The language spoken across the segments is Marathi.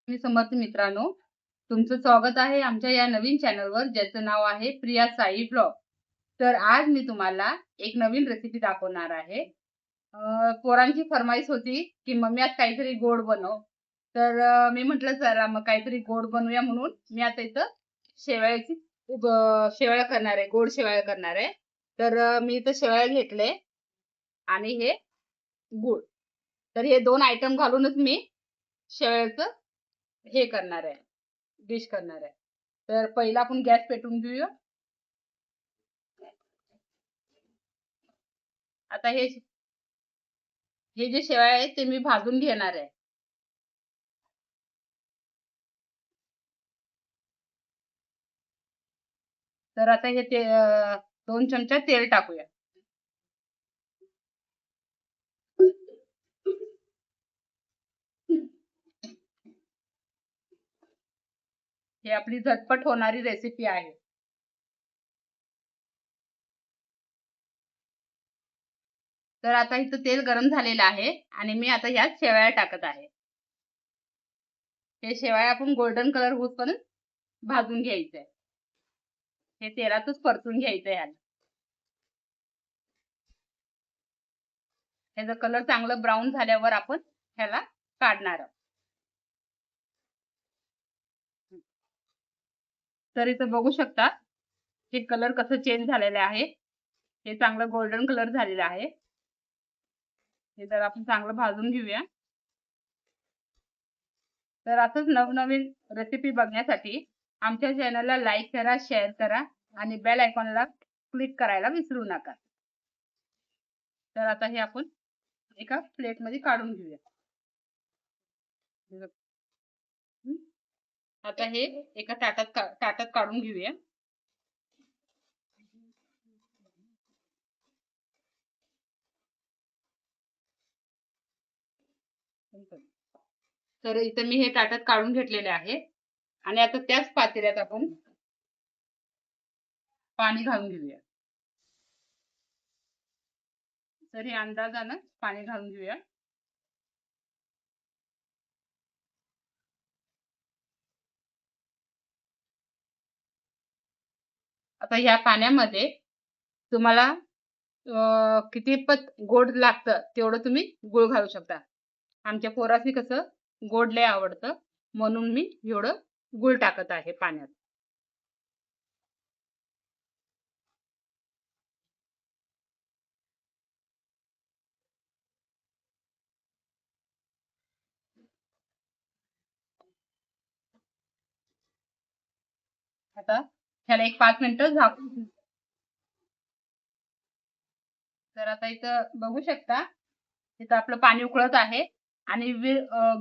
मी समर्थ मित्रांनो, तुमचं स्वागत आहे आमच्या या नवीन चॅनलवर ज्याचं नाव आहे प्रिया साई ब्लॉग. तर आज मी तुम्हाला एक नवीन रेसिपी दाखवणार आहे. पोरांची फरमाईश होती की मम्मी आज काहीतरी गोड बनव. तर मी म्हटलं चला मग काहीतरी गोड बनवूया म्हणून मी आता इथं शेवयाची शेवया करणार आहे, गोड शेवया करणार आहे. तर मी इथं शेवया घेतले आणि हे गूळ. तर हे 2 आयटम घालूनच मी शेवयाचं हे करणार आहे, डिश करणार आहे. तर पहिला आपण गॅस पेटवून घेऊया. आता हे जे शेवया आहेत ते मी भाजून घेणार आहे. तर आता हे 2 चमचा तेल टाकूया. ही आपली झटपट होणारी रेसिपी आहे. तर आता इथं तेल गरम झालेलं आहे आणि मी आता ह्यात शेवया टाकत आहे. हे शेवया आपण गोल्डन कलर होईपर्यंत भाजून घ्यायचंय. हे तेलातच परतून घ्यायचंय ह्याला. ह्याचा कलर चांगला ब्राऊन झाल्यावर आपण ह्याला काढणार आहोत. तर इथं बघू शकता हे कलर कसं चेंज झालेलं आहे. हे चांगलं गोल्डन कलर झालेलं आहे. हे जर आपण चांगलं भाजून घेऊया. तर असंच नवनवीन रेसिपी बघण्यासाठी आमच्या चॅनलला लाईक करा, शेअर करा आणि बेल आयकॉनला क्लिक करायला विसरू नका. तर आता हे आपण एका प्लेटमध्ये काढून घेऊया. आता हे एका ताटात काढून घेऊया. तर इथं मी हे ताटात काढून घेतलेले आहे आणि आता त्याच पातेल्यात आपण पाणी घालून घेऊया. तर हे अंदाजानं पाणी घालून घेऊया. आता ह्या पाण्यामध्ये तुम्हाला कितीपत गोड लागतं तेवढं तुम्ही गूळ घालू शकता. आमच्या पोरासनी कसं गोड लय आवडतं म्हणून मी एवढं गूळ टाकत आहे पाण्यात. आता ह्याला एक 5 मिनिटं झाकून ठेवू. तर आता इथं बघू शकता इथं आपलं पाणी उकळत आहे आणि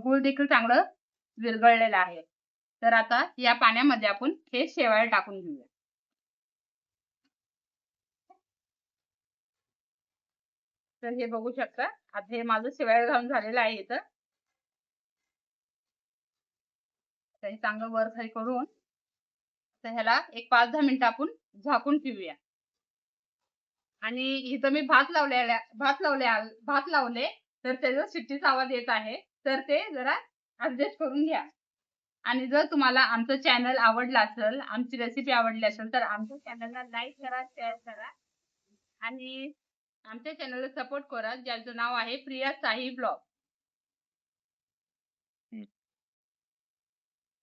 गूळ देखील चांगलं विरघळलेलं आहे. तर आता या पाण्यामध्ये आपण हे शेवाळ टाकून घेऊया. तर हे बघू शकता आता हे माझं शेवाळ घालून झालेलं आहे इथं. तर हे चांगलं वर खाली करून तर ह्याला एक 5-10 मिनिटं आपण झाकून ठेवूया. आणि इथं मी भात लावले तर त्याचा शिट्टीचा आवाज येत आहे. तर ते जरा ॲडजस्ट करून घ्या. आणि जर तुम्हाला आमचं चॅनल आवडलं असेल, आमची रेसिपी आवडली असेल तर आमच्या चॅनलला लाईक करा, शेअर करा आणि आमच्या चॅनलला सपोर्ट करा ज्याचं नाव आहे प्रिया साई ब्लॉग.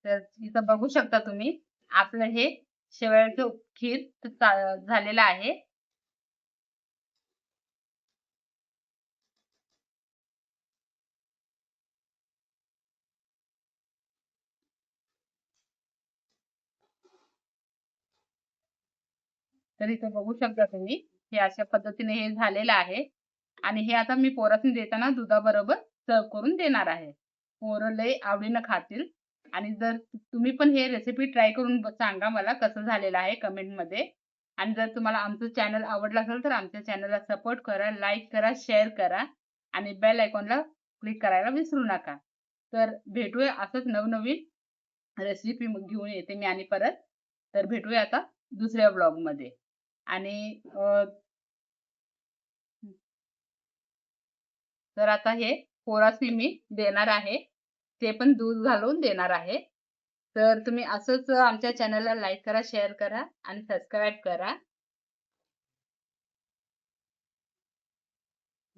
तर इथं बघू शकता तुम्ही आपलं हे शेवयाचं खीर झालेलं आहे. तर इथं बघू शकता तुम्ही हे अशा पद्धतीने हे झालेलं आहे आणि हे आता मी पोरासनी देताना दुधाबरोबर सर्व्ह करून देणार आहे. पोरं लय आवडीनं खातील आणि जर तुम्ही पण हे रेसिपी ट्राय करून सांगा मला कसं झालेलं आहे कमेंटमध्ये. आणि जर तुम्हाला आमचं चॅनल आवडलं असेल तर आमच्या चॅनलला सपोर्ट करा, लाईक करा, शेअर करा आणि बेल आयकॉनला क्लिक करायला विसरू नका. तर भेटूया असंच नवनवीन रेसिपी घेऊन येते मी आणि परत. तर भेटूया आता दुसऱ्या व्लॉगमध्ये. आणि तर आता हे पोरासनी मी देणार आहे. ते पण दूध घालून देणार आहे. तर तुम्ही असंच आमच्या चॅनलला लाईक करा, शेअर करा आणि सबस्क्राईब करा.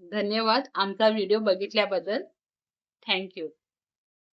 धन्यवाद आमचा व्हिडिओ बघितल्याबद्दल. Thank you.